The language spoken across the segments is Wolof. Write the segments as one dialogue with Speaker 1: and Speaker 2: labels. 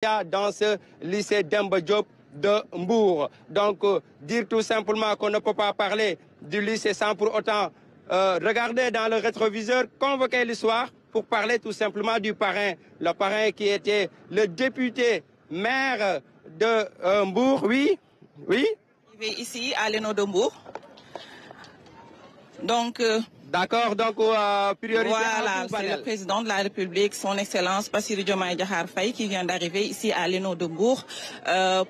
Speaker 1: dans ce lycée Demba Diop de Mbour. Donc, dire tout simplement qu'on ne peut pas parler du lycée sans pour autant regarder dans le rétroviseur, convoquer l'histoire pour parler tout simplement du parrain. Le parrain qui était le député maire de Mbour, oui, oui.
Speaker 2: Ici, à l'ENO de Mbour. Donc...
Speaker 1: D'accord, donc priorité.
Speaker 2: Voilà, c'est le président de la République, son Excellence Bassirou Diomaye Diakhar Faye, qui vient d'arriver ici à l'ENO de Mbour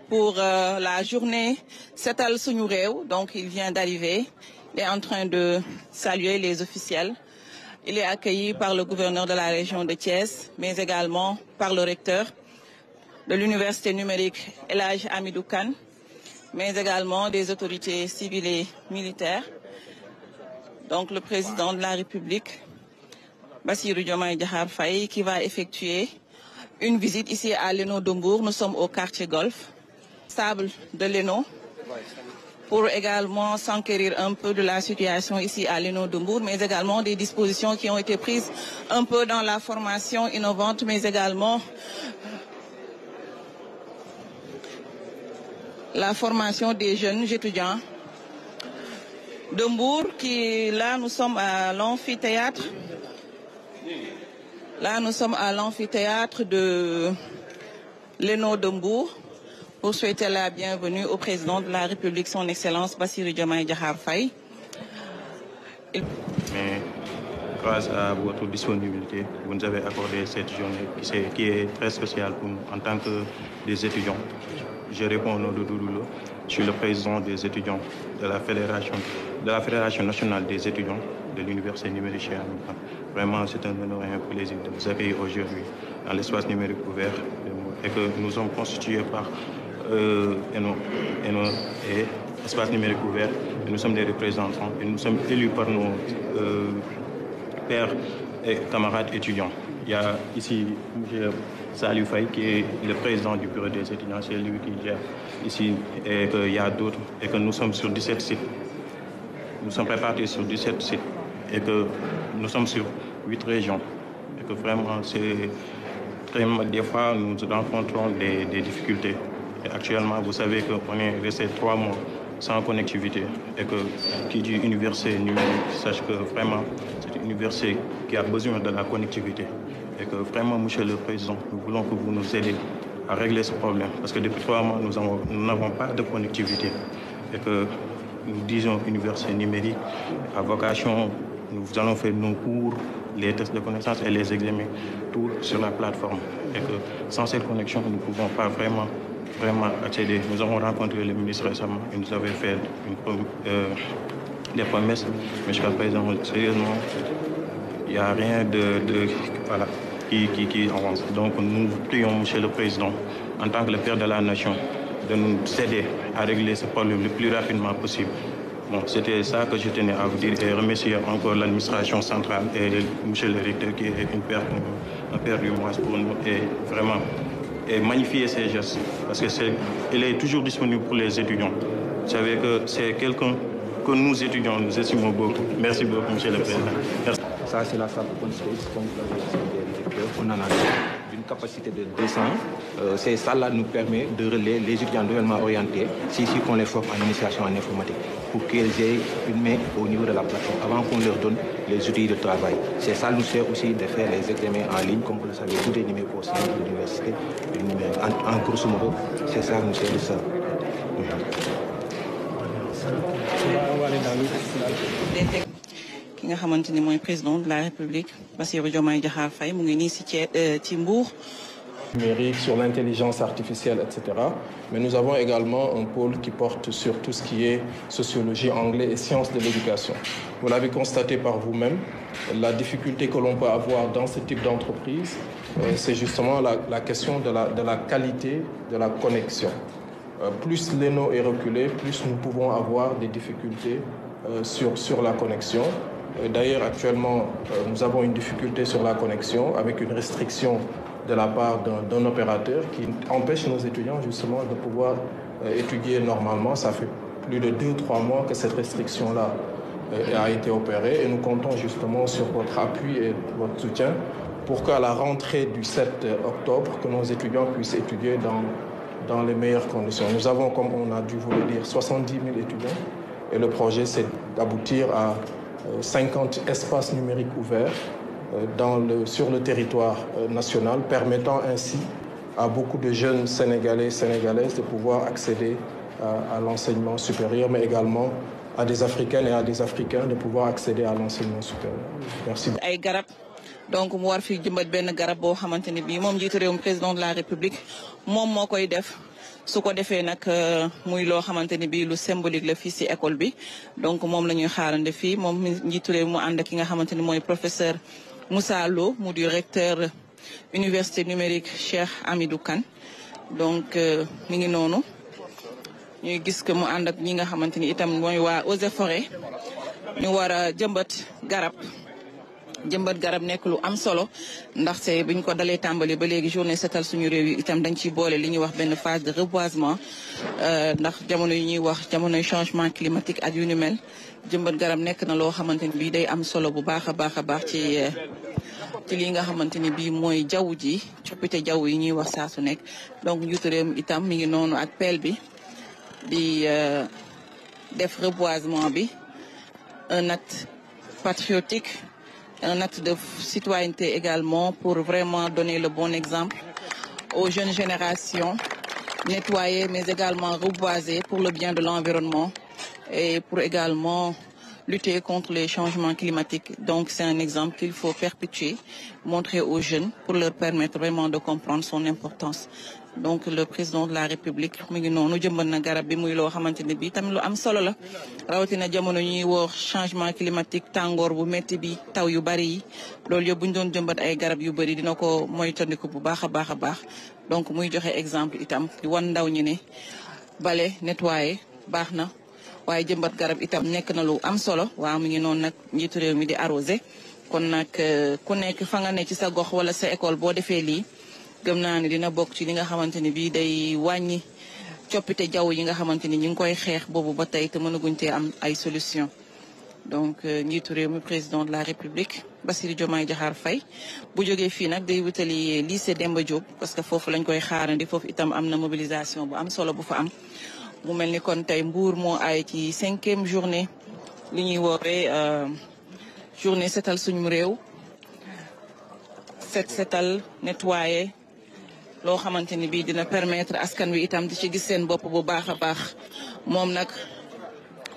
Speaker 2: pour la journée Setal Suñu Réew. Donc il vient d'arriver, il est en train de saluer les officiels. Il est accueilli par le gouverneur de la région de Thiès, mais également par le recteur de l'université numérique El Hadj Hamidou Kane, mais également des autorités civiles et militaires. Donc le président de la République, Bassirou Diomaye Diakhar Faye, qui va effectuer une visite ici à l'ENO de Mbour. Nous sommes au quartier Golf, stable de l'ENO, pour également s'enquérir un peu de la situation ici à l'ENO de Mbour, mais également des dispositions qui ont été prises un peu dans la formation innovante, mais également la formation des jeunes étudiants de Mbour, là nous sommes à l'amphithéâtre. Là nous sommes à l'amphithéâtre de l'ENO de Mbour pour souhaiter la bienvenue au président de la République, son Excellence Bassirou Diomaye Diakhar Faye.
Speaker 3: Mais grâce à votre disponibilité, vous nous avez accordé cette journée qui est très spéciale pour nous en tant que des étudiants. Je réponds au nom de Doudoulo. Je suis le président des étudiants de la Fédération nationale des étudiants de l'Université numérique Cheikh Ahmadou Bamba. Vraiment, c'est un honneur et un plaisir de vous accueillir aujourd'hui dans l'espace numérique ouvert et que nous sommes constitués par ENO et espace numérique ouvert. Et nous sommes des représentants et nous sommes élus par nos pères et camarades étudiants. Il y a ici M. Salou Faye qui est le président du bureau des étudiants, c'est lui qui gère ici, et qu'il y a d'autres, et que nous sommes sur 17 sites. Nous sommes répartis sur 17 sites et que nous sommes sur 8 régions. Et que vraiment, des fois, nous rencontrons des difficultés. Et actuellement, vous savez qu'on est resté 3 mois sans connectivité et que qui dit université numérique sache que vraiment c'est une université qui a besoin de la connectivité et que vraiment, monsieur le président, nous voulons que vous nous aidiez à régler ce problème parce que depuis 3 mois, nous n'avons pas de connectivité et que nous disons université numérique à vocation, nous allons faire nos cours, les tests de connaissances et les examens, tout sur la plateforme et que sans cette connexion, nous ne pouvons pas vraiment accéder. Nous avons rencontré le ministre récemment et nous avait fait des promesses, mais jusqu'à présent, sérieusement, il n'y a rien voilà, qui avance. Donc nous prions, monsieur le président, en tant que le père de la nation, de nous aider à régler ce problème le plus rapidement possible. Bon, c'était ça que je tenais à vous dire et remercier encore l'administration centrale et monsieur le recteur qui est un père du mois pour nous et vraiment et magnifier ces gestes parce qu'il est toujours disponible pour les étudiants. Vous savez que c'est quelqu'un que nous étudiants, nous estimons beaucoup. Merci beaucoup, monsieur le président. Merci.
Speaker 4: Ça, c'est la salle open space, comme vous l'avez dit. On en a une capacité de 200. Ces salles-là nous permettent de relayer les étudiants nouvellement orientés, si qu'on les forme en initiation en informatique, pour qu'ils aient une main au niveau de la plateforme, avant qu'on leur donne les outils de travail. Ces salles nous servent aussi de faire les examens en ligne, comme vous le savez, tout est numérique au sein de l'université. En grosso modo, c'est ça nous sert de ça.
Speaker 2: Ki nga xamante ni mooy président de la République Bassirou Diomaye Diakhar Faye mu ngi nii si ci Mbour.
Speaker 5: Numérique, sur l'intelligence artificielle, etc. Mais nous avons également un pôle qui porte sur tout ce qui est sociologie, anglais et sciences de l'éducation. Vous l'avez constaté par vous-même, la difficulté que l'on peut avoir dans ce type d'entreprise, c'est justement la question de la qualité de la connexion. Plus l'ENO est reculé, plus nous pouvons avoir des difficultés sur la connexion. D'ailleurs, actuellement, nous avons une difficulté sur la connexion avec une restriction de la part d'un opérateur qui empêche nos étudiants justement de pouvoir étudier normalement. Ça fait plus de 2-3 mois que cette restriction-là a été opérée et nous comptons justement sur votre appui et votre soutien pour qu'à la rentrée du 7 octobre, que nos étudiants puissent étudier dans les meilleures conditions. Nous avons, comme on a dû vous le dire, 70 000 étudiants et le projet, c'est d'aboutir à 50 espaces numériques ouverts sur le territoire national, permettant ainsi à beaucoup de jeunes Sénégalais et Sénégalaises de pouvoir accéder à l'enseignement supérieur, mais également à des Africaines et à des Africains de pouvoir accéder à l'enseignement supérieur. Merci.
Speaker 2: Ay garab donc mu war fi jëmbat benn garab boo xamante ne bii moom njiitu réewum président de la République moom moo koy def su ko defee nag muy loo xamante ne bii lu symbolique la fii si école bi donc moom la ñuy xaarande fii moom njiitu réew mu ànd ak ki nga xamante ne mooy professeur Moussa Lo mu di recteur université numérique Cheikh Hamidou Kane donc mi ngi noonu ñuy gis que mu ànd ak ñi nga xamante ni itam mooy waa Eaux et Forêts ñu war a jëmbat garab nekk lu am solo ndaxte biñ ko dalee tàmbali ba léegi journée setal suñu réew yi itam dañ ciy boole li ñuy wax benn phase de reboisement ndax jamono yi ñuy wax jamonoy changement climatique ak yu ni mel jëmbat garab nekk na loo xamante ni bii day am solo bu baax a baax ci li nga xamante ni bii mooy jaww ji coppite jaww yi ñuy wax saa su nekk donc njiitu réew mi itam mi ngi noonu ak pelle bi di def reboisement bi un acte patriotique un acte de citoyenneté également pour vraiment donner le bon exemple aux jeunes générations, nettoyer mais également reboiser pour le bien de l'environnement et pour également lutter contre les changements climatiques. Donc c'est un exemple qu'il faut perpétuer, montrer aux jeunes pour leur permettre vraiment de comprendre son importance. Donc le président de la République mi ngi noonu jëmbat na garab bi muy loo xamante ne bii tamit lu am solo la rawatina jamono ñuy wax changement climatique tàngoor bu métti bi taw yu bari yi loolu yëpp bu ñu doon jëmbat ay garab yu bari dina ko moytandiku bu baax a baax donc muy joxe exemple itam di wan ndaw ñi ne bale nettoyer baax na waaye jëmbat garab itam nekk na lu am solo waaw mi ngi noonu nag njiitu réew mi di arrosé kon nag ku nekk fa nga ne ci sa gox wala sa école boo defee lii gëm naa ne dina bokk ci li nga xamante ni bii day wàññi coppite jaww yi nga xamante ni ñu ngi koy xeex boobu ba tey te mënaguñ cee am ay solution donc njiitu réew mi président de la République Bassirou Diomaye Diakhar Faye bu jógee fii nag day wutali lycée Demba Diop parce que foofu lañ koy xaarandi foofu itam am na mobilisation bu am solo bu fa am mu mel ni kon tey Mbour moo ay ci 5e journée li ñuy woowee journée setal suñu réew setal nettoyer loo xamante ni bii dina permettre askan wi itam di ci gis seen bopp bu baax a baax moom nag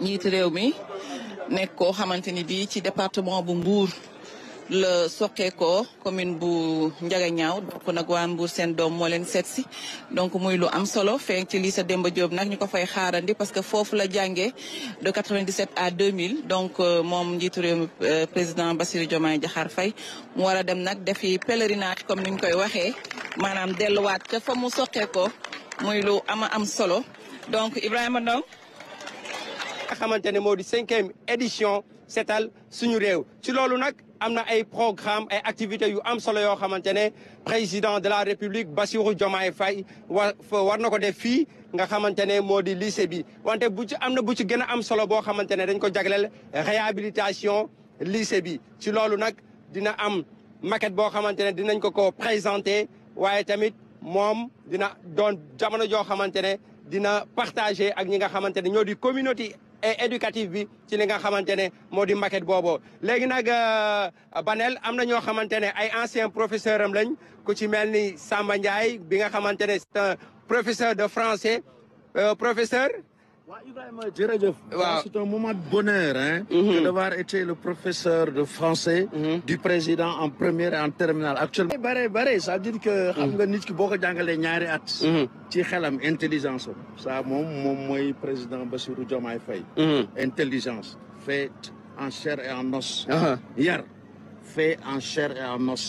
Speaker 2: njiitu réew mi nekk koo xamante ni bii ci département bu Mbour la soqeekoo commune bu Ndiaganiao donc nag waa Mbour seen doom moo leen seet si donc muy lu am solo feeñ ci lycée Demba Diop nag ñu ko fay xaarandi parce que foofu la jàngee de 97 à 2000 donc moom njiitu réew mi président Bassirou Diomaye Diakhar Faye mu war a dem nag defi pèlerinage comme ni ñu koy waxee maanaam delluwaat ca fa mu soqeekoo muy lu am solo donc Ibrahima Ndong
Speaker 1: nga xamante ne moo di 5e édition setal suñu réew ci loolu nag am na ay programme ay activités yu am solo yoo xamante ne président de la République Bassirou Diomaye Faye war na ko def fii nga xamante ne moo di lycée bi wante am na bu ci gën a am solo boo xamante ne dañ ko jagleel réhabilitation lycée bi ci loolu nag dina am maquette boo xamante ne dinañ ko présenter waaye tamit moom dina doon jamono joo xamante ne dina partager ak ñi nga xamante ne ñoo di communauté éducative bi ci li nga xamante ne moo di maquette boobu léegi nag Banel am na ñoo xamante ne ay anciens professeurs am lañ ku ci mel ni Samba Ndiaye bi nga xamante ne c'est un professeur de français professeur.
Speaker 6: waaw Ibrahima jërëjëf. waaw c'est un moment de bonheur hein. que d'avoir été le professeur de français. du président en première et en terminale actuellement. bare ça veut dire que xam nga nit ki boo ko jàngalee ñaari at. ci xelam intelligence am ça moom mooy président Bassirou Diomaye Faye. intelligence faite en chair et en os. yar fait en chair et en os.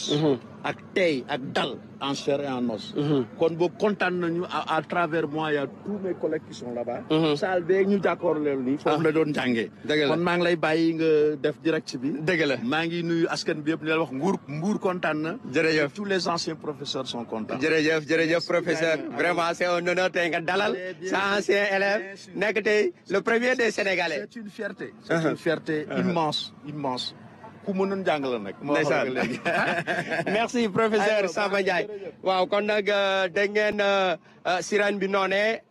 Speaker 6: ak tey ak dal en chair et en os. kon boobu kontaan nañu à travers moi y a tous mes collègues qui sont là-bas. salle beeg ñu jàkkoor leen nii. foofu la doon jàngee. kon maa ngi lay bàyyi nga def direct bi.
Speaker 1: dëgg la
Speaker 6: maa ngi nuyu askan bi yëpp ni la wax Mbour kontaan na.
Speaker 1: jërëjëf
Speaker 6: tous les anciens professeurs sont contents.
Speaker 1: jërëjëf professeur vraiment c'est un honneur tey nga dalal sa ancien élève nekk tey le premier des Sénégalais.
Speaker 6: c'est une fierté immense. ku mënoon jàng la nag.
Speaker 1: merci professeur Samba Ndiaye. waaw kon nag dégg ngeen sirène bi noonee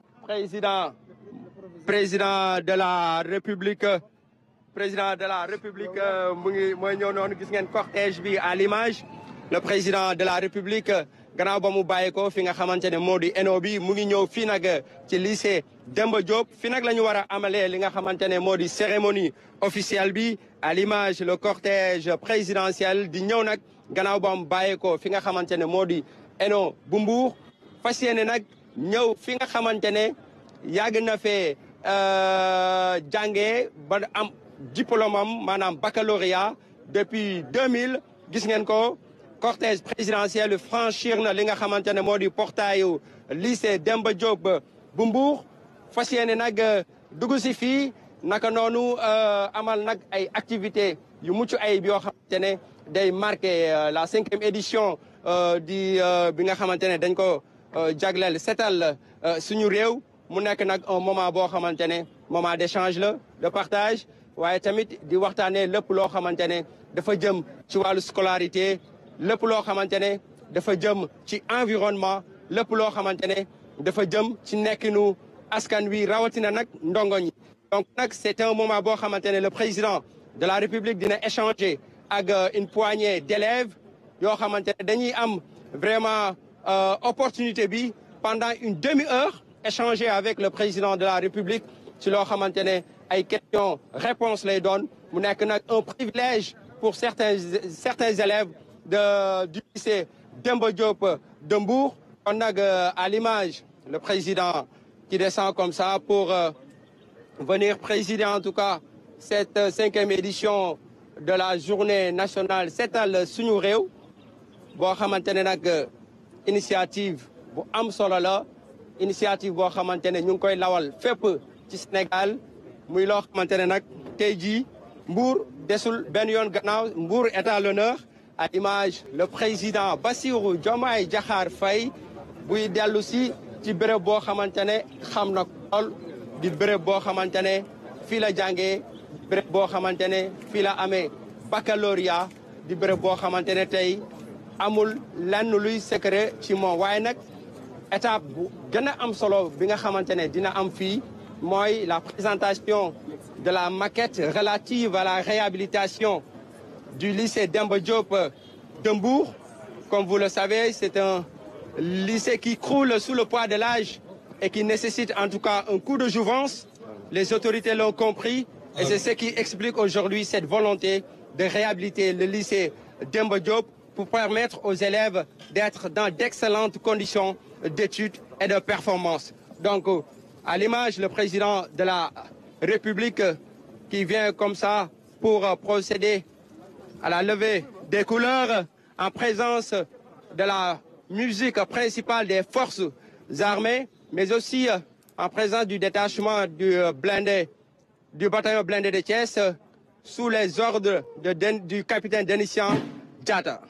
Speaker 1: président de la république mu ngi mooy ñëw noonu gis ngeen cortège bi à l'image le président de la république gannaaw ba mu bàyyi ko fi nga xamante ne moo di ENO bi mu ngi ñëw fii nag ci lycée Demba Diop fii nag la ñu war a amalee li nga xamante ne moo di cérémonie officielle bi à l'image le cortège présidentiel di ñëw nag gannaaw ba mu bàyyi ko fi nga xamante ne moo di ENO bu Mbour fas yéene nag ñëw fi nga xamante ne yàgg na fee jàngee ba am diplôme am maanaam baccalauréat depuis 2000 gis ngeen ko cortège présidentiel franchir na li nga xamante ne moo di portail lycée Demba Diop bu Mbour fas yéene nag dugg si fii naka noonu amal nag ay activités yu mucc ayib yoo xamante ne day marqué la 5e édition bi nga xamante ne dañ ko jagleel setal suñu réew mu nekk nag un moment boo xamante ne moment d'échange la de partage waaye tamit di waxtaanee lépp loo xamante ne dafa jëm ci wàllu scolarité lépp loo xamante ne dafa jëm ci environnement lépp loo xamante ne dafa jëm ci nekkinu askan wi rawatina nag ndongo ñi. donc nag c'est un moment boo xamante ne le président de la République dina échanger ak une poignée d'élèves yoo xamante ne dañuy am vraiment opportunité bi pendant une demi-heure échanger avec le président de la République ci loo xamante ne ay questions réponses lay doon mu nekk nag un privilège pour certains élèves du lycée Demba Diop de Mbour. kon nag à l'image le président qui descend comme ça pour venir présider en tout cas cette 5e édition de la journée nationale setal suñu réew boo xamante ne nag initiative bu am solo la initiative boo xamante ne ñu ngi koy lawal fépp ci Sénégal muy loo xamante ne nag tey jii Mbour desul benn yoon gannaaw Mbour est à l'honneur à l'image le président Bassirou Diomaye Diakhar Faye buy dellu si ci béréb boo xamante ne xam na lool di béréb boo xamante ne fii la jàngee béréb boo xamante ne fii la amee baccalauréat di béréb boo xamante ne tey amul lenn luy secret ci moom waaye nag étape bu gën a am solo bi nga xamante ne dina am fii mooy la présentation de la maquette relative à la réhabilitation du lycée Demba Diop de Mbour. Comme vous le savez, c'est un lycée qui croule sous le poids de l'âge et qui nécessite en tout cas un coup de jouvence. Les autorités l'ont compris et c'est ce qui explique aujourd'hui cette volonté de réhabiliter le lycée Demba Diop pour permettre aux élèves d'être dans d'excellentes conditions d'études et de performance. Donc, à l'image, le président de la République qui vient comme ça pour procéder à la levée des couleurs en présence de la musique principale des forces armées, mais aussi en présence du détachement du bataillon blindé de Thiès sous les ordres du capitaine Denician Diatta.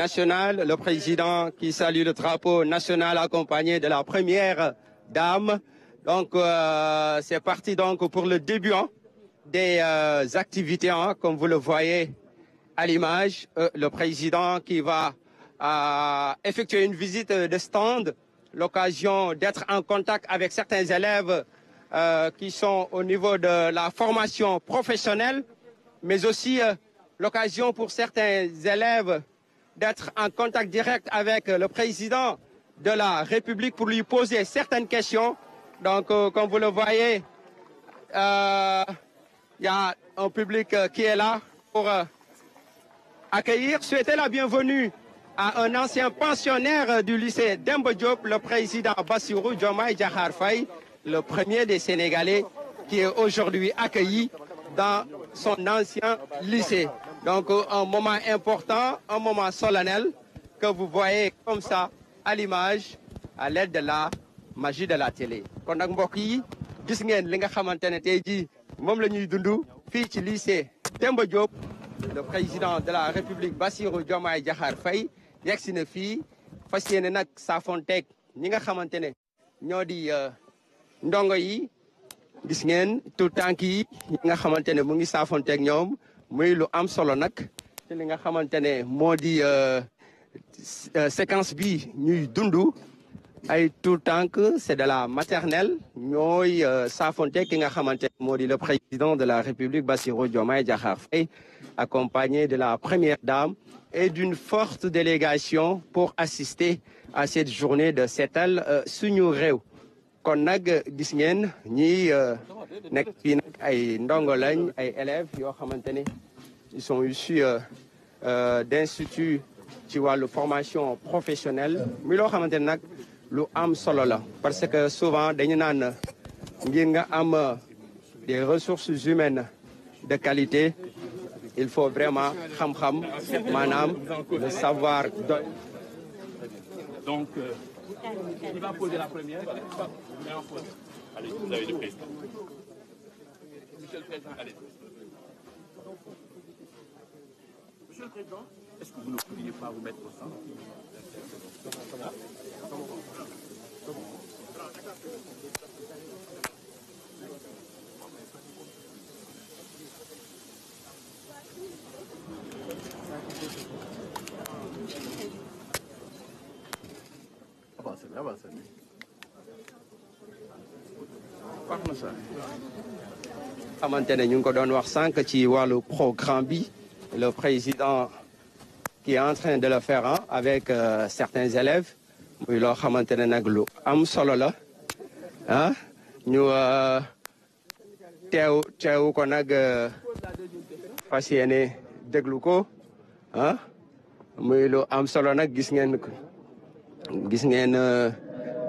Speaker 1: national, le président qui salue le drapeau national accompagné de la première dame. Donc c'est parti donc pour le début des activités, comme vous le voyez à l'image. Le président qui va effectuer une visite de stand, l'occasion d'être en contact avec certains élèves qui sont au niveau de la formation professionnelle, mais aussi l'occasion pour certains élèves d'être en contact direct avec le président de la République pour lui poser certaines questions. Donc, comme vous le voyez, il y a un public qui est là pour accueillir, souhaiter la bienvenue à un ancien pensionnaire du lycée Demba Diop, le président Bassirou Diomaye Diakhar Faye, le premier des Sénégalais qui est aujourd'hui accueilli dans son ancien lycée. Donc un moment important, un moment solennel que vous voyez comme ça à l'image à l'aide de la magie de la télé. Kon nag mbokk yi gis ngeen li nga xamante ne tey jii moom la ñuy dund fii ci lycée Demba Diop, le président de la République Bassirou Diomaye Diakhar Faye yegsi na fii fas yéene nag saafonteeg ñi nga xamante ne ñoo di ndongo yi. Gis ngeen tout tànk yi nga xamante ne mu ngi saafonteeg ñoom muy lu am solo nag ci li nga xamante ne moo di séquence bi ñuy dund ay tout tànk c'est de la maternelle ñooy saafonteeg ki nga xamante ne moo di le président de la République Bassirou Diomaye Diakhar Faye accompagné de la première dame et d'une forte délégation pour assister à cette journée de seetal suñu réew. Kon nag gis ngeen ñi nekk fii nag ay ndongo lañ ay élèves yoo xamante ne ils sont issus d'instituts ci wàllu formation professionnelle muy loo xamante ne nag lu am solo la parce que souvent dañu naan ngir nga am des ressources humaines de qualité il faut vraiment xam-xam maanaam le savoir.
Speaker 7: Donc il va poser la première. Allez, vous avez le président. Monsieur le Président, allez. Monsieur le Président, est-ce que vous ne pourriez pas vous mettre au centre?
Speaker 1: xamante ne ñu ngi ko doon wax sànq ci wàllu programme bi le président qui est en train de le faire avec certains élèves muy loo xamante ne nag lu am solo la ñu teewu ko nag fas yéene déglu ko muy lu am solo nag gis ngeen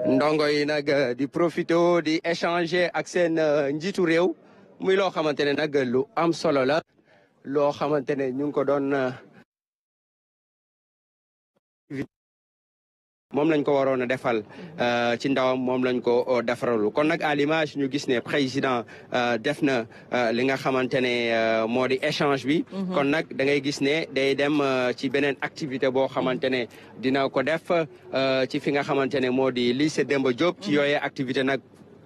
Speaker 1: ndongo yi nag di profité di échanger ak seen njiitu réew muy loo xamante ne nag lu am solo la loo xamante ne ñu ngi ko doon moom lañ ko waroon a defal ci ndawam moom lañ ko defaralu kon nag à l'image ñu gis ne président def na li nga xamante ne moo di échange bi kon nag da ngay gis ne day dem ci beneen activité boo xamante ne dina ko def ci fi nga xamante ne moo di lycée Demba Diop ci yooyee activité nag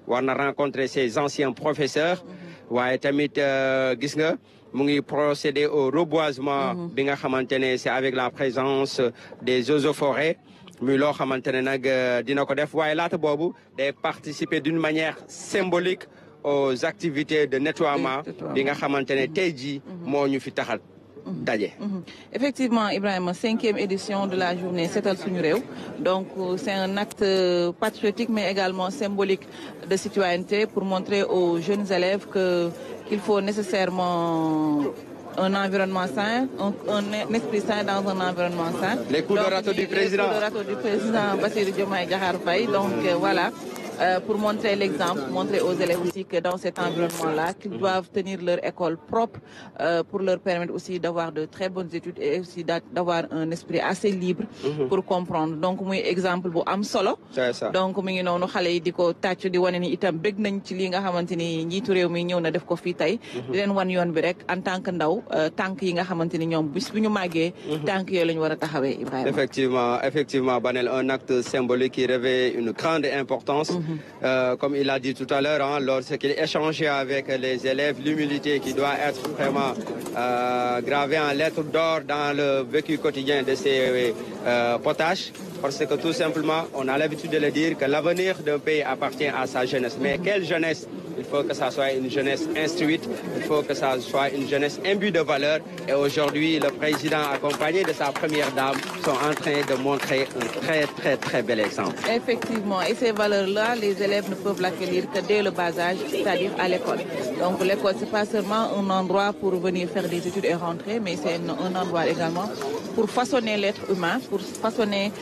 Speaker 1: war na rencontrer ses anciens professeurs waaye tamit gis nga mu ngi procéder au reboisement bi nga xamante ne c'est avec la présence des eaux et forêts muy loo xamante ne nag dina ko def waaye laata boobu day participer d'une manière symbolique aux activités de nettoiement bi nga xamante ne tey jii moo ñu fi taxal daje.
Speaker 2: Effectivement, Ibrahima, 5e édition de la journée Setal Suñu Réew. Donc c'est un acte patriotique mais également symbolique de citoyenneté pour montrer aux jeunes élèves qu'il faut nécessairement un environnement sain, un esprit sain dans un environnement sain.
Speaker 1: Les coups de râteau du président.
Speaker 2: Les coups de râteau du président Bassirou Diomaye Diakhar Faye. Donc voilà, pour montrer l'exemple, montrer aux élèves aussi que dans cet environnement-là, qu'ils doivent tenir leur école propre pour leur permettre aussi d'avoir de très bonnes études et aussi d'avoir un esprit assez libre pour comprendre. Donc, muy exemple bu am solo. Donc, mi ngi noonu xale yi di ko tàcc di wane ni itam bëgg nañ ci li nga xamante ni njiitu réew mi ñëw na def ko fii tey. Di leen wan yoon bi rek en tant que ndaw tànk yi nga xamante ni ñoom bis bu ñu màggee tànk yooyu la ñu war a taxawee Ibrahima.
Speaker 1: Effectivement, Banel, un acte symbolique qui revêt une grande importance. Comme il a dit tout à l'heure, hein, lorsqu'il échangeait avec les élèves, l'humilité qui doit être vraiment gravée en lettres d'or dans le vécu quotidien de ces potaches. Parce que tout simplement, on a l'habitude de le dire que l'avenir d'un pays appartient à sa jeunesse. Mais quelle jeunesse? Il faut que ça soit une jeunesse instruite, il faut que ça soit une jeunesse imbue de valeurs. Et aujourd'hui, le président, accompagné de sa première dame, sont en train de montrer un très bel exemple.
Speaker 2: Effectivement, et ces valeurs-là, les élèves ne peuvent l'acquérir que dès le bas âge, c'est-à-dire à l'école. Donc l'école, ce n'est pas seulement un endroit pour venir faire des études et rentrer, mais c'est un endroit également pour façonner l'être humain, pour façonner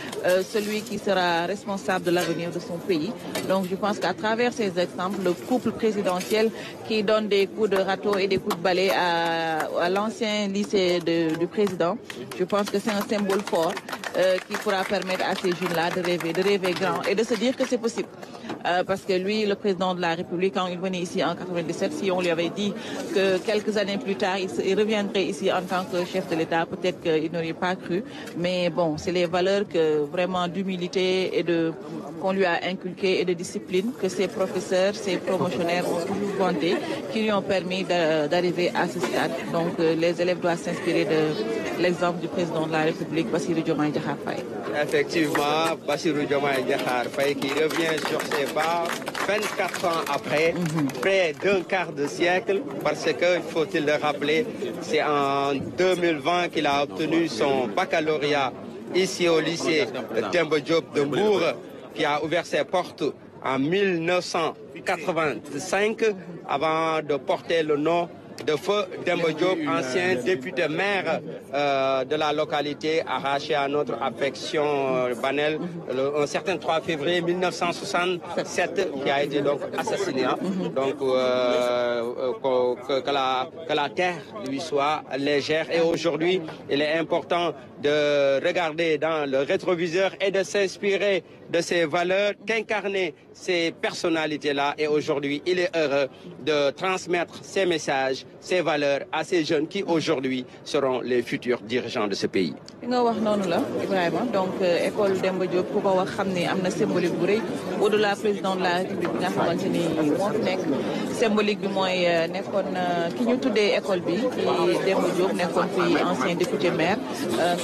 Speaker 2: celui qui sera responsable de l'avenir de son pays. Donc je pense qu'à travers ces exemples, le couple présidentiel qui donne des coups de râteau et des coups de balai à l'ancien lycée du président, je pense que c'est un symbole fort qui pourra permettre à ces jeunes-là de rêver grand et de se dire que c'est possible. Parce que lui, le président de la République, quand il venait ici en 97, si on lui avait dit que quelques années plus tard, il reviendrait ici en tant que chef de l'État, peut-être qu'il n'aurait pas cru. Mais bon, c'est les valeurs vraiment d'humilité et qu'on lui a inculquées et de discipline que ses professeurs, ses promotionnaires ont toujours vanté, qui lui ont permis d'arriver à ce stade. Donc les élèves doivent s'inspirer de l'exemple du président de la République, Bassirou Diomaye Diakhar Faye.
Speaker 1: Effectivement, Bassirou Diomaye Diakhar Faye qui revient sur ses pas 24 ans après, près d'un quart de siècle, parce que, faut-il le rappeler, c'est en 2020 qu'il a obtenu son baccalauréat ici au lycée Demba Diop de Mbour, qui a ouvert ses portes en 1985 avant de porter le nom de feu Demba Diop, ancien député maire de la localité, arraché à notre affection Banel, un certain 3 février 1967, qui a été donc assassiné. Donc que la terre lui soit légère. Et aujourd'hui, il est important de regarder dans le rétroviseur et de s'inspirer de ces valeurs, qu'incarner ces personnalités-là. Et aujourd'hui, il est heureux de transmettre ces messages, ces valeurs à ces jeunes qui aujourd'hui seront les futurs dirigeants de ce pays.
Speaker 2: Donc, école Demba Diop, pour voir que symbolique au-delà président de la République, symbolique du moins qui nous toute école bi Demba Diop ancien député maire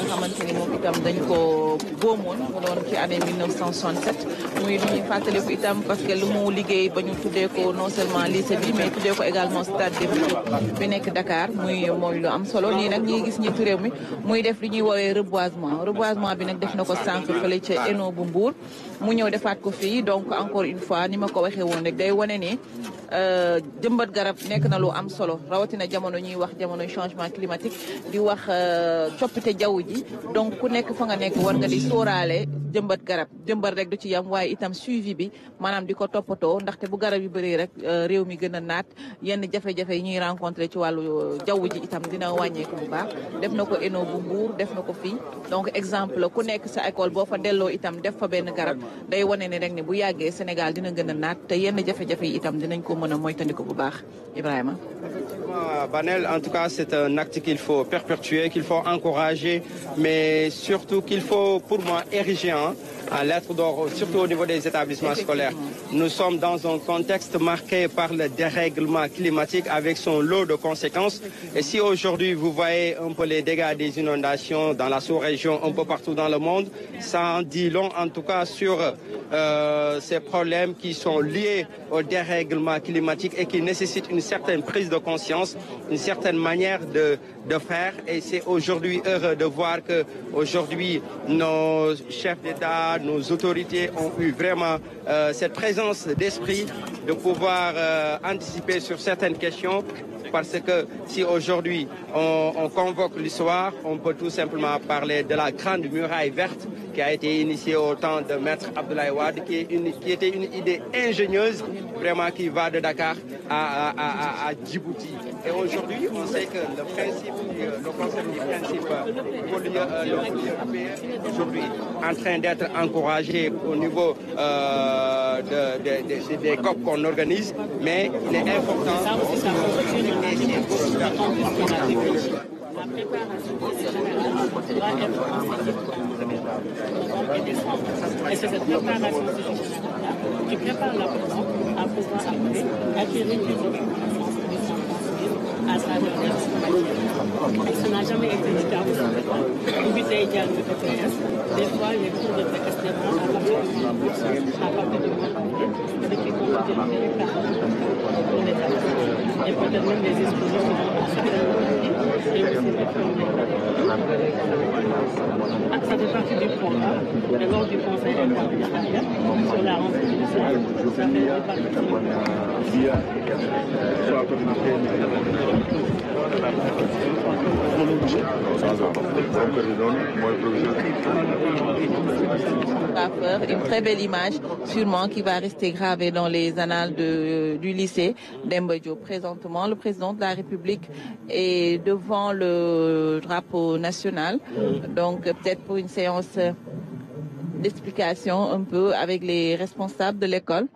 Speaker 2: xamanteni mom itam dañ ko góomoon mu doon ci année 1967 muy ñuy fàttaliku itam parce que lu mu liggéey ba ñu tuddee ko non seulement lycée bi mais tuddee ko également stade Demba Diop bi nekk Dakar mooy lu am solo nii nag ñi gis ñitu réew mi muy def li ñuy woowee reboisement bi nag def na ko sànq fële ca ENO bu Mbour mu ñëw defaat ko fii donc encore une fois ni ma ko waxee woon rek day wane ni jëmbat garab nekk na lu am solo rawatina jamono ñuy wax jamono changement climatique di wax coppite jaww ji donc ku nekk fa nga nekk war nga di sóoraale jëmbat garab jëmbat rek du ci yam waaye itam suivi bi maanaam di ko toppatoo ndaxte bu garab yu bëree rek réew mi gën a naat yenn jafe-jafe yi ñuy rencontré ci wàllu jaww ji itam dina wàññeeku bu baax def na ko ENO bu Mbour def na ko fii donc exemple ku nekk sa école boo fa delloo itam def fa benn garab day wane ne rek ne bu yàggee Sénégal dina gën a naat te yenn jafe-jafe yi itam dinañ ko mën a moytandiku bu baax Ibrahima.
Speaker 1: Banel, en tout cas, c'est un acte qu'il faut perpétuer, qu'il faut encourager, mais surtout qu'il faut, pour moi, ériger en lettres d'or, surtout au niveau des établissements scolaires. Nous sommes dans un contexte marqué par le dérèglement climatique avec son lot de conséquences. Et si aujourd'hui vous voyez un peu les dégâts des inondations dans la sous-région, un peu partout dans le monde, ça en dit long en tout cas sur ces problèmes qui sont liés au dérèglement climatique et qui nécessitent une certaine prise de conscience, une certaine manière de faire. Et c'est aujourd'hui heureux de voir que aujourd'hui nos chefs d'État, nos autorités ont eu vraiment cette présence d'esprit de pouvoir anticiper sur certaines questions. Parce que si aujourd'hui on convoque l'histoire, on peut tout simplement parler de la grande muraille verte qui qui a été initiée au temps de Maître Abdoulaye Wade, qui était une idée ingénieuse, vraiment qui va de Dakar à Djibouti. Et aujourd'hui, on sait que le concept du principe est aujourd'hui en train d'être encouragé au niveau des COP qu'on organise, mais il est important
Speaker 8: la préparation de ces générations doit être anticipée. Et c'est cette préparation de ces générations-là qui prépare la personne à pouvoir après acquérir les compétences qui sont transmises à travers les matières. Ça n'a jamais été le cas au Sénégal. Pour éviter également le BTS, des fois les cours de BTS démarrent à partir du mois d'avril, ce qui comporte une véritable pour les adultes et peut-être même les expositions dans certaines parties. Ça fait partie du programme, et lors du conseil interministériel sur la rentrée du Sénat, ça fait partie
Speaker 2: une très belle image, sûrement, qui va rester gravée dans les annales du lycée Demba Diop. Présentement, le président de la République est devant le drapeau national. Donc, peut-être pour une séance d'explication un peu avec les responsables de l'école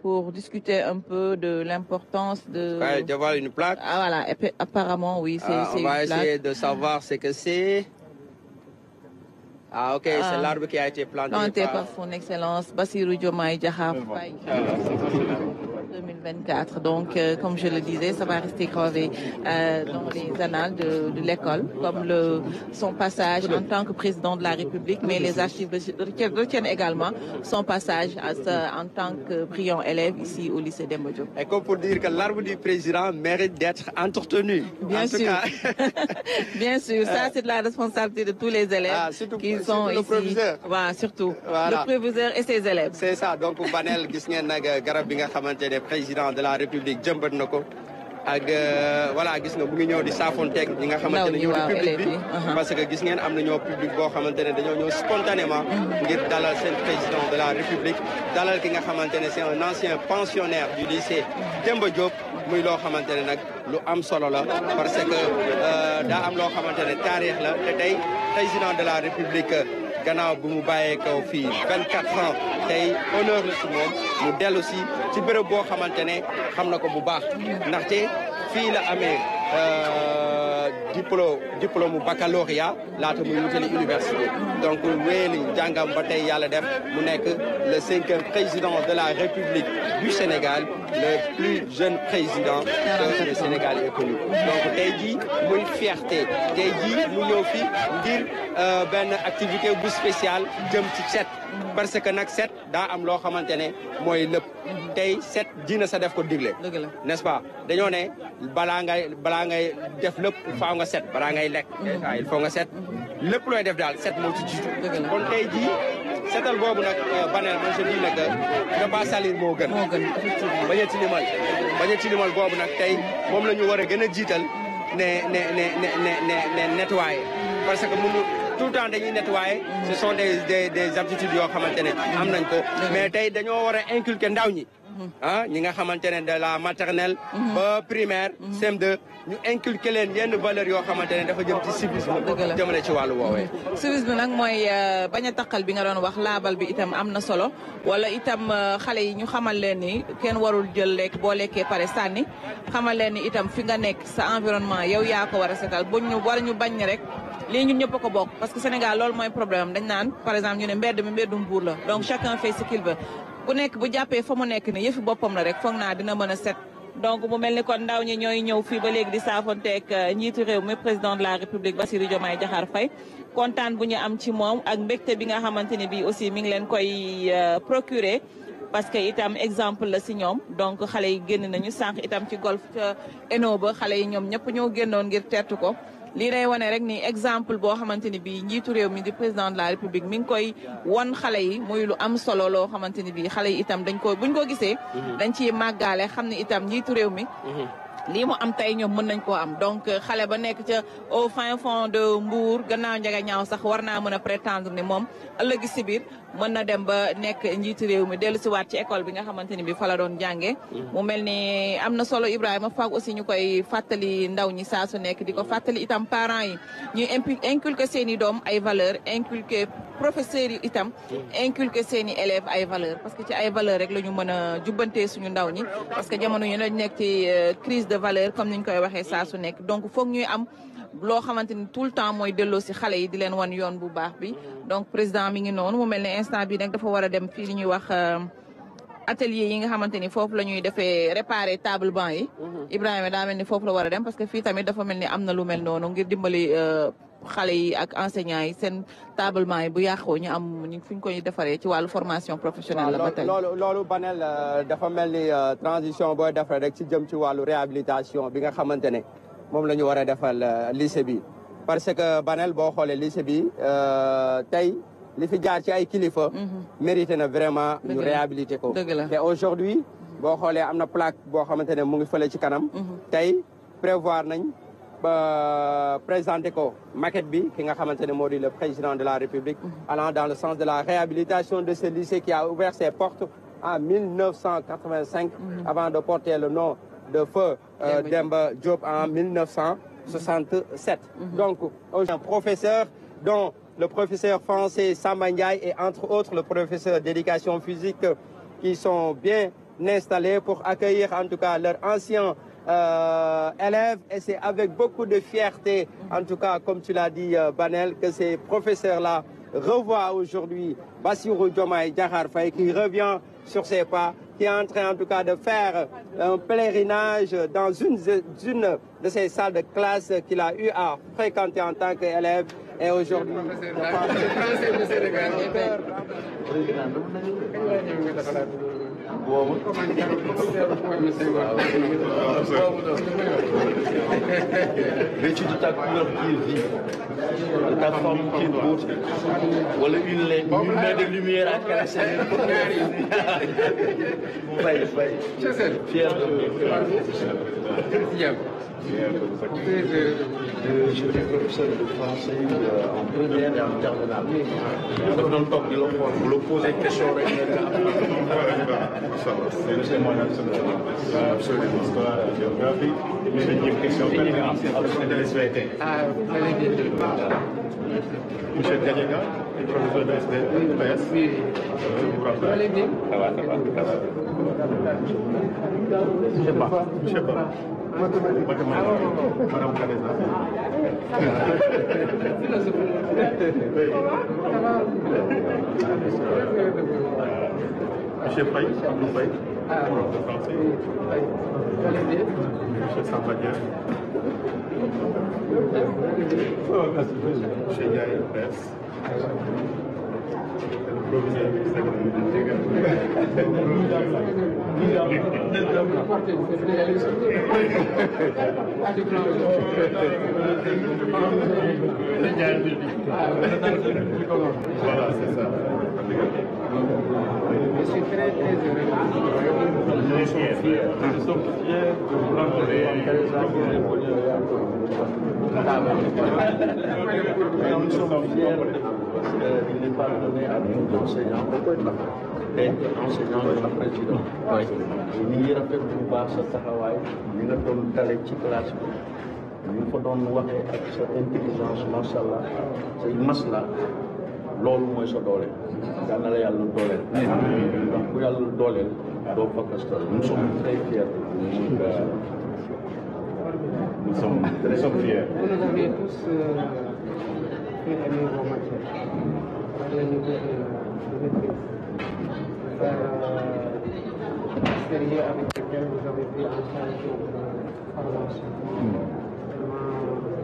Speaker 2: pour discuter un peu de l'importance de...
Speaker 1: Ouais, d'avoir une plaque.
Speaker 2: Ah voilà, apparemment, oui, c'est
Speaker 1: on va essayer de savoir ce que c'est. Ah ok, c'est l'arbre qui a été planté
Speaker 2: par son excellence Bassirou Diomaye Diakhar Faye. 2024. Donc, comme je le disais, ça va rester gravé dans les annales de l'école, comme son passage en tant que président de la République, mais les archives retiennent également son passage en tant que brillant élève ici au lycée Demba Diop.
Speaker 1: Et comme pour dire que l'arbre du président mérite d'être entretenu.
Speaker 2: Bien sûr. Bien sûr, ça c'est de la responsabilité de tous les élèves qui sont ici. Le proviseur. Voilà, surtout. Voilà. Le proviseur et ses élèves.
Speaker 1: C'est ça. Donc, Banel, garab bi nga xamantene président de la République jëmbat na ko ak voilà gis nga bu ngi ñëw di saafonteeg ñi nga xamante ne ñoo di public bi parce que gis ngeen am na ñoo public boo xamante ne dañoo ñëw spontanément ngir dalal seen président de la République dalal ki nga xamante ne c'est un ancien pensionnaire du lycée Demba Diop muy loo xamante ne nag lu am solo la parce que daa am loo xamante ne taarix la te tey président de la République gannaaw bu mu bàyyee ko fii 24 ans tey honneur la si moom mu dellu si ci bërëb boo xamante ne xam na ko bu baax ndaxte fii la amee diplôme baccalauréat laata muy wutali université donc wéyali jàngam ba tey yàlla def mu nekk le 5e président de la République du Sénégal le plus jeune président que le Sénégal ait connu donc tey jii muy fierté tey jii mu ñëw fii ngir benn activité bu spéciale jëm ci set parce que nag set daa am loo xamante ne mooy lépp tey set dina sa def ko digle n'est-ce pas dañoo ne balaa ngay def lépp faaw nga set balaa ngay lekk il faut nga set lépp looy def daal set moo ci jiitu kon tey jii setal boobu nag Banel man je dis nag nga pas salir moo gën bañ a tilimal boobu nag tey moom la ñu war a gën a jiital ne nettoyer parce que mënu tout le temps dañuy nettoyer ce sont des aptitudes yoo xamante ne am nañ ko mais tey dañoo war a inculquer ndaw ñi ñi nga xamante ne de la maternelle ba primaire CM2 ñu inculquer leen yenn valeurs yoo xamante ne dafa jëm ci civisme jëmale ci wàllu woowee
Speaker 2: civisme nag mooy bañ a taqal bi nga doon wax laabal bi itam am na solo wala itam xale yi ñu xamal leen ni kenn warul jël lekk boo lekkee pare sànni xamal leen ni itam fi nga nekk sa environnement yow yaa ko war a setal bu ñu war ñu bañ ni rek lii ñun ñëpp a ko bokk parce que Sénégal loolu mooy problème dañ naan par exemple ñu ne mbedd mi mbeddum buur la donc chacun fait ce qu'il veut ku nekk bu jàppee fa mu nekk ni yëfi boppam la rek foog naa dina mën a set donc mu mel ni kon ndaw ñi ñooy ñëw fii ba léegi di saafonteeg njiitu réew mi président de la République Bassirou Diomaye Diakhar Faye kontaan bu ñu am ci moom ak mbégte bi nga xamante ni bii aussi mi ngi leen koy procurer parce que itam exemple la si ñoom donc xale yi génn nañu sànq itam ci golf ca Eno ba xale yi ñoom ñëpp ñoo génnoon ngir tertu ko lii day wane rek ni exemple boo xamante ni bii njiitu réew mi di président de la République mi ngi koy won xale yi muy lu am solo loo xamante ni bii xale yi itam dañ ko buñ ko gisee dañ ciy màggaale xam ne itam njiitu réew mi lii mu am tey ñoom mën nañ koo am donc xale ba nekk ca au fin fond de Mbour gannaaw njaga ñaaw sax war naa mën a prétendre ni moom ëllëgi si biir mën na dem ba nekk njiitu réew mi dellu si waat ci école bi nga xamante ni bi fa la doon jàngee mu mel ni am na solo Ibrahima faak aussi ñu koy fàttali ndaw ñi saa su nekk di ko fàttali itam parents yi ñuy inculquer seen i doom ay valeurs inculquer professeurs yi itam inculquer seen i élèves ay valeurs parce que ci ay valeurs rek la ñu mën a jubbantee suñu ndaw ñi parce que jamono ñu dañ nekk ci crise de valeur comme niñ koy waxee saa su nekk donc foog ñuy am loo xamante ni tout le temps mooy delloo si xale yi di leen wan yoon bu baax bi donc président mi ngi noonu mu mel ne instant bi nag dafa war a dem fii li ñuy wax atelier yi nga xamante ni foofu la ñuy defee réparer table banc yi Ibrahima daa mel ni foofu la war a dem parce que fii tamit dafa mel ni am na lu mel noonu ngir dimbali xale yi ak enseignants yi seen table banc yi bu yàqoo ñu am fu ñu koy defaree ci wàllu formation professionnelle la ba tey
Speaker 1: loolu Banel dafa mel ni transition booy defar rek ci jëm ci wàllu réhabilitation bi nga xamante ne moom la ñu war a defal lycée bi parce que Banel boo xoolee lycée bi tey li fi jaar ci ay kilifa mérité na vraiment ñu réhabilité ko te aujourd'hui boo xoolee am na plaque boo xamante ne mu ngi fële ci kanam tey prévoir nañ ba présenter ko maquette bi ki nga xamante ne moo di le président de la République allant dans le sens de la réhabilitation de ce lycée qui a ouvert ses portes en 1985 avant de porter le nom de feu Demba Diop en 1967 donc un professeur dont le professeur français Samba Ndiaye et entre autres le professeur d'éducation physique qui sont bien installés pour accueillir en tout cas leurs anciens élèves et c'est avec beaucoup de fierté en tout cas comme tu l'as dit Banel que ces professeurs-là revoient aujourd'hui Bassirou Diomaye Diakhar Faye qui revient sur ses pas, qui est en train en tout cas de faire un pèlerinage dans une de ces salles de classe qu'il a eu à fréquenter en tant qu'élève. Et aujourd'hui,
Speaker 6: vêtu de ta couleur qui est vive, de ta forme qui est beau, voilà une main de lumière à caresser. Fier je suis professeur de français en première et en terminale. Vous le posez une question
Speaker 3: c'est moi absolument histoire, géographie. J'ai une question de l'SVT. Michel Gagnéga, professeur de SPS. Oui. Vous vous rappelez? Ça va. Je sais pas. Madame Kadeza. Monsieur Faye, Abdou Faye, de français. Monsieur Sambadier. Monsieur Yaye, presse. Voilà, c'est ça.
Speaker 9: Je suis très heureux. Nous sommes fiers de vous rencontrer.
Speaker 6: Nous sommes fiers qu'il n'est pas donné à nous enseignants. Et enseignants de la présidence. Ñu ngi rafetlu bu baax sa taxawaay li nga doon dale ci classe bi ñu ko doon waxee ak sa intelligence macha allah say masla loolu mooy sa doole yal na la yàlla dooleel ndax bu yàlla dooleel doo fakastal nous sommes très fiers
Speaker 3: nous sommes très fiers.
Speaker 9: Vous nous avez tous fait aimer vos matières à le niveau de maîtrise. Sérieux avec lequel vous avez pris en charge de formation.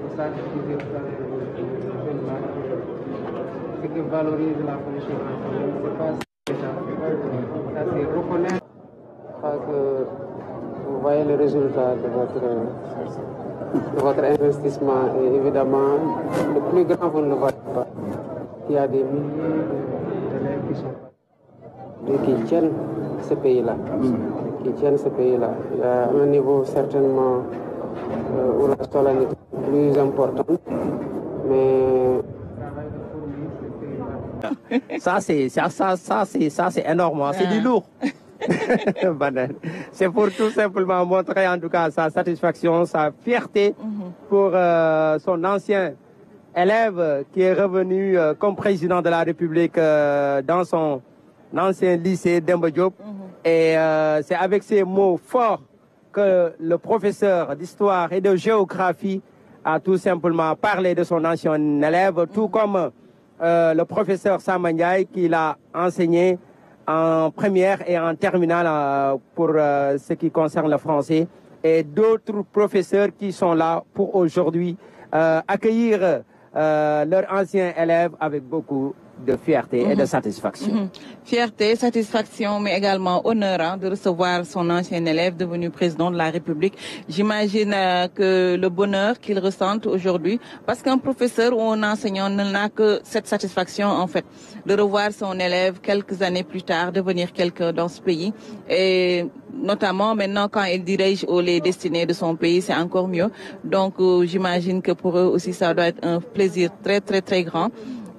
Speaker 9: C'est ça que je disais tout à l'heure, les jeunes là, ce qui valorise la fonction enseignante, c'est pas déjà, ça c'est reconnaître. Je crois que vous voyez le résultat de votre investissement et évidemment, le plus grand, vous ne le voyez pas. Il y a des milliers d'élèves qui sont et qui tiennent ce pays-là. qui tiennent ce pays-là. Il y a un niveau certainement où la solennité est plus importante, mais
Speaker 1: ça c'est énorme, c'est du lourd. C'est pour tout simplement montrer en tout cas sa satisfaction, sa fierté pour son ancien élève qui est revenu comme président de la République dans son ancien lycée Demba Diop. Et c'est avec ces mots forts que le professeur d'histoire et de géographie a tout simplement parlé de son ancien élève, tout comme le professeur Samba Ndiaye qui l'a enseigné en première et en terminale pour ce qui concerne le français, et d'autres professeurs qui sont là pour aujourd'hui accueillir leurs anciens élèves avec beaucoup de fierté et de satisfaction.
Speaker 2: Fierté, satisfaction, mais également honneur de recevoir son ancien élève devenu président de la République. J'imagine que le bonheur qu'il ressent aujourd'hui, parce qu'un professeur ou un enseignant n'a que cette satisfaction en fait, de revoir son élève quelques années plus tard, devenir quelqu'un dans ce pays. Et notamment maintenant quand il dirige les destinées de son pays, c'est encore mieux. Donc j'imagine que pour eux aussi ça doit être un plaisir très très très grand.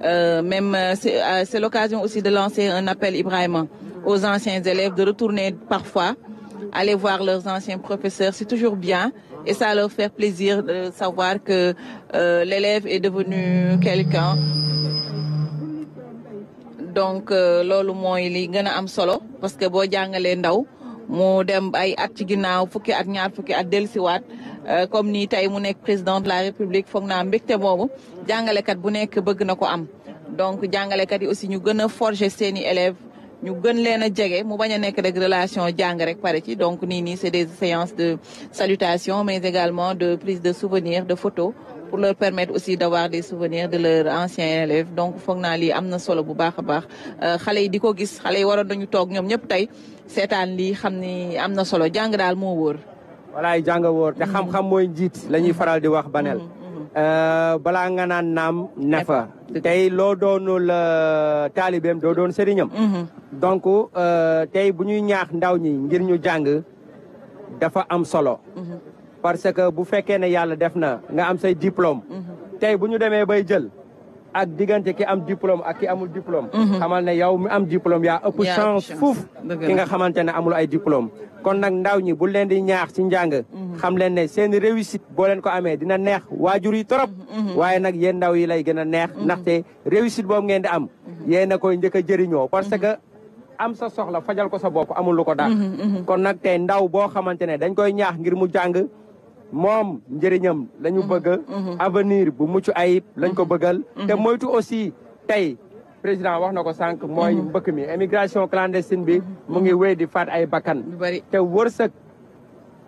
Speaker 2: C'est l'occasion aussi de lancer un appel, Ibrahima, aux anciens élèves de retourner parfois, aller voir leurs anciens professeurs. C'est toujours bien et ça leur fait plaisir de savoir que l'élève est devenu quelqu'un. Donc loolu mooy li gën a am solo parce que boo jàngalee ndaw mu dem ay at ci ginnaaw fukki at ñaar fukki at dellusiwaat comme ni tey mu nekk président de la République foog naa mbégte boobu jàngalekat bu nekk bëgg na ko am. Donc jàngalekat yi aussi ñu gën a forger seeni élèves ñu gën leen a jege mu bañ a nekk rek relation jàng rek pare ci. Donc nii c'est des séances de salutation mais également de prise de souvenirs, de photos pour leur permettre aussi d'avoir des souvenirs de leurs anciens élèves. Donc foog naa lii am na solo bu baax a baax xale yi di ko gis, xale yi waroon nañu toog ñoom ñëpp tey seetaan lii xam ni am na solo jàng daal moo wóor.
Speaker 1: Walaay jàng wóor te xam-xam mooy njiit la ñuy faral di wax Banel. balaa nga naan naam ne fa tey loo doonul taalibeem doo doon sëriñam. Donc tey bu ñuy ñaax ndaw ñi ngir ñu jàng dafa am solo. Parce que bu fekkee ne yàlla def na nga am say diplôme. tey bu ñu demee bay jël ak diggante ki am diplôme ak ki amul diplôme. xamal ne yow mi am diplôme yaa ëpp chance fuuf ki nga xamante ne amul ay diplôme. kon nag ndaw ñi bu leen di ñaax ci njàng. xam leen ne seen réussite boo leen ko amee dina neex waajur yi trop. waaye nag yéen ndaw yi lay gën a neex. ndaxte réussite boobu ngeen di am. yéen a koy njëkk a jëriñoo parce que am sa soxla fajal ko sa bopp amul lu ko dàq. kon nag tey ndaw boo xamante ne dañ koy ñaax ngir mu jàng. moom njëriñam la ñu bëgg. avenir bu mucc ayib lañ ko bëggal. te moytu aussi tey président wax na ko sànq mooy mbëkk mi émigration clandestine bi mu ngi wéy di faat ay bakkan. te wërsëg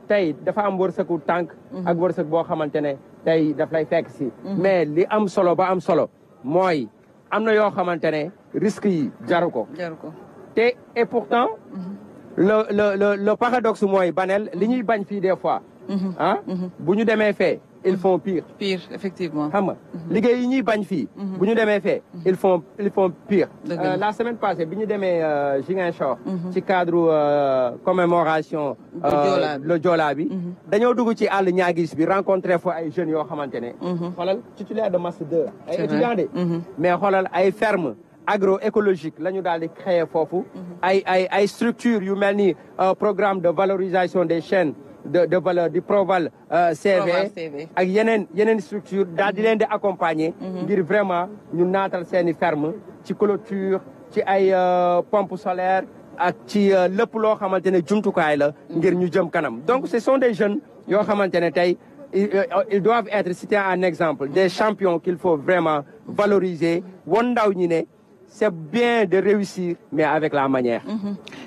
Speaker 1: tey dafa am wërsëgu tànk. ak wërsëg boo xamante ne tey daf lay fekk si. mais li am solo ba am solo mooy am na yoo xamante ne risques yi jaru ko. te et pourtant le paradoxe mooy Banel li ñuy bañ fii des fois. bu ñu demee fee ils font pire.
Speaker 2: Pire effectivement.
Speaker 1: xam nga liggéey yi ñuy bañ fii. bu ñu demee fee ils font pire. La semaine passée bi ñu demee Ziguinchor. ci cadre commémoration. le Joola bi. dañoo dugg ci àll ñaagis bi rencontré fa ay jeunes yoo xamante ne. xoolal titulaire de master 2. ay étudiants de. mais xoolal ay ferme agroécologique la ñu daal di créer foofu. ay structures yu mel ni programme de valorisation des chaînes. de valeur du Proval CV ak yeneen structure daal di leen di accompagner ngir vraiment ñu naatal seeni ferme ci clôture ci ay pompe solaire ak ci lépp loo xamante ne jumtukaay la ngir ñu jëm kanam. Donc ce sont des jeunes yoo xamante ne tey ils doivent être cités en exemple, des champions qu'il faut vraiment valoriser won ndaw ñi ne c'est bien de réussir, mais avec la manière.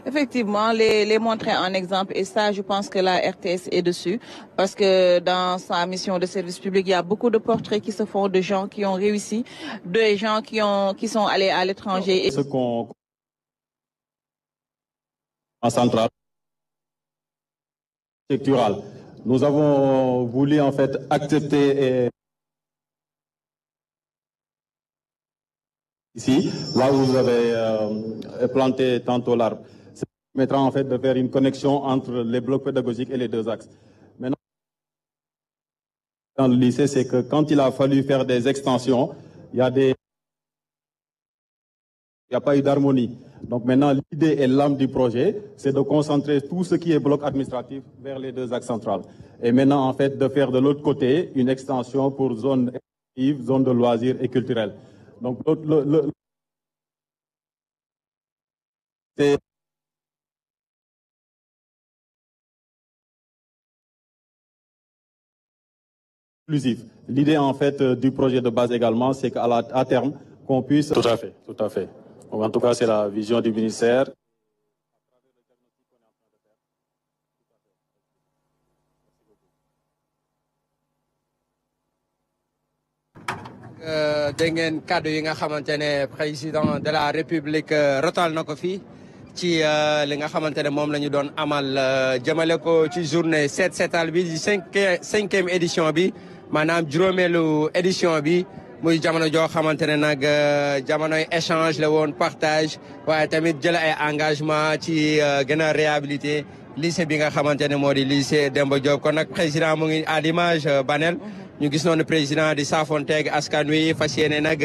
Speaker 2: Effectivement, les montrer en exemple. Et ça, je pense que la RTS est dessus. Parce que dans sa mission de service public, il y a beaucoup de portraits qui se font de gens qui ont réussi, de gens qui sont allés à l'étranger.
Speaker 10: Ce qu'on... En centrale, structurale, nous avons voulu en fait accepter... Ici, là où vous avez planté tantôt l'arbre, c'est permettra en fait de faire une connexion entre les blocs pédagogiques et les deux axes. Maintenant, dans le lycée, c'est que quand il a fallu faire des extensions, il n'y a pas eu d'harmonie. Donc maintenant, l'idée et l'âme du projet, c'est de concentrer tout ce qui est bloc administratif vers les deux axes centrales. Et maintenant, en fait, de faire de l'autre côté une extension pour zone active, zone de loisirs et culturelle. Donc, c'est inclusif. L'idée, en fait, du projet de base également, c'est qu'à terme, qu'on puisse... Tout à fait, tout à fait. Donc, en tout cas, c'est la vision du ministère.
Speaker 1: dégg ngeen kàddu yi nga xamante ne président de la république rotal na ko fii ci li nga xamante ne moom la ñu doon amal jëmale ko ci journée Set Setal bi di cinquième édition bi maanaam juróomeelu édition bi muy jamono joo xamante ne nag jamonoy échange la woon partage waaye tamit jël ay engagement ci gën a réhabiliter lycée bi nga xamante ne moo di lycée Demba Diop kon nag président mu ngi à l'image Banel ñu gis noonu président di saafonteeg askan wi fas yéene nag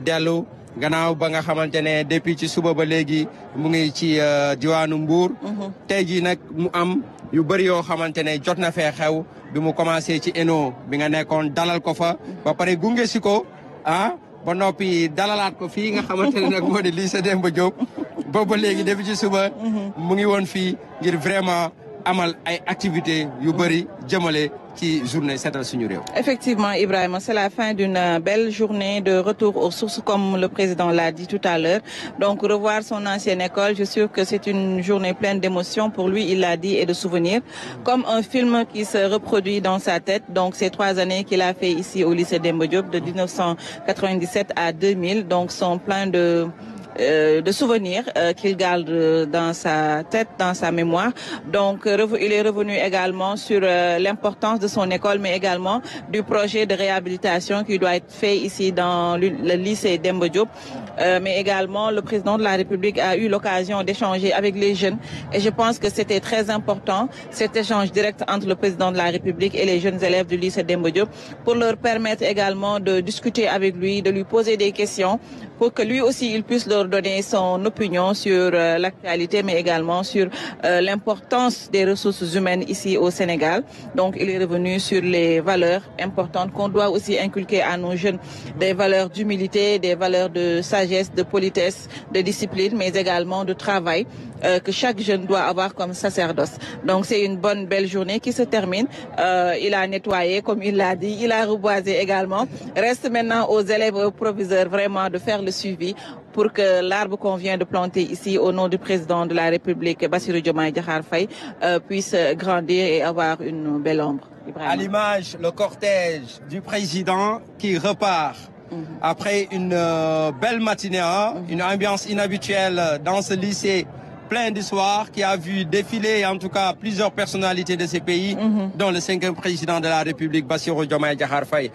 Speaker 1: dellu gannaaw ba nga xamante ne depuis ci suba ba léegi mu ngi ci diwaanu Mbour. tey jii nag mu am yu bëri yoo xamante ne jot na fee xew bi mu commencé ci ENO bi nga nekkoon dalal ko fa ba pare gunge si ko ba noppi dalalaat ko fii nga xamante ne nag moo di lycée Demba Diop boobu ba léegi depuis ci suba mu ngi woon fii ngir vraiment amal ay activités yu bëri jëmale ci journée Setal suñu réew.
Speaker 2: Effectivement, Ibrahima, c'est la fin d'une belle journée de retour aux sources, comme le président l'a dit tout à l'heure. Donc, revoir son ancienne école, je suis sûr que c'est une journée pleine d'émotions pour lui, il l'a dit, et de souvenirs. Comme un film qui se reproduit dans sa tête. Donc, ces 3 années qu'il a fait ici au lycée Demba Diop, de 1997 à 2000. Donc, sont pleins de souvenirs qu'il garde dans sa tête, dans sa mémoire. Donc, il est revenu également sur l'importance de son école, mais également du projet de réhabilitation qui doit être fait ici dans le lycée Demba Diop. Mais également, le président de la République a eu l'occasion d'échanger avec les jeunes. Et je pense que c'était très important, cet échange direct entre le président de la République et les jeunes élèves du lycée Demba Diop, pour leur permettre également de discuter avec lui, de lui poser des questions, pour que lui aussi, il puisse leur donner son opinion sur l'actualité, mais également sur l'importance des ressources humaines ici au Sénégal. Donc, il est revenu sur les valeurs importantes qu'on doit aussi inculquer à nos jeunes, des valeurs d'humilité, des valeurs de sagesse, de politesse, de discipline, mais également de travail que chaque jeune doit avoir comme sacerdoce. Donc, c'est une bonne, belle journée qui se termine. Il a nettoyé, comme il l'a dit, il a reboisé également. Reste maintenant aux élèves et aux proviseurs vraiment de faire le suivi pour que l'arbre qu'on vient de planter ici au nom du président de la République, Bassirou Diomaye Diakhar Faye, puisse grandir et avoir une belle ombre.
Speaker 1: À l'image, le cortège du président qui repart après une belle matinée, une ambiance inhabituelle dans ce lycée plein d'histoire qui a vu défiler en tout cas plusieurs personnalités de ces pays, dont le 5e président de la République, Bassirou Diomaye Diakhar Faye.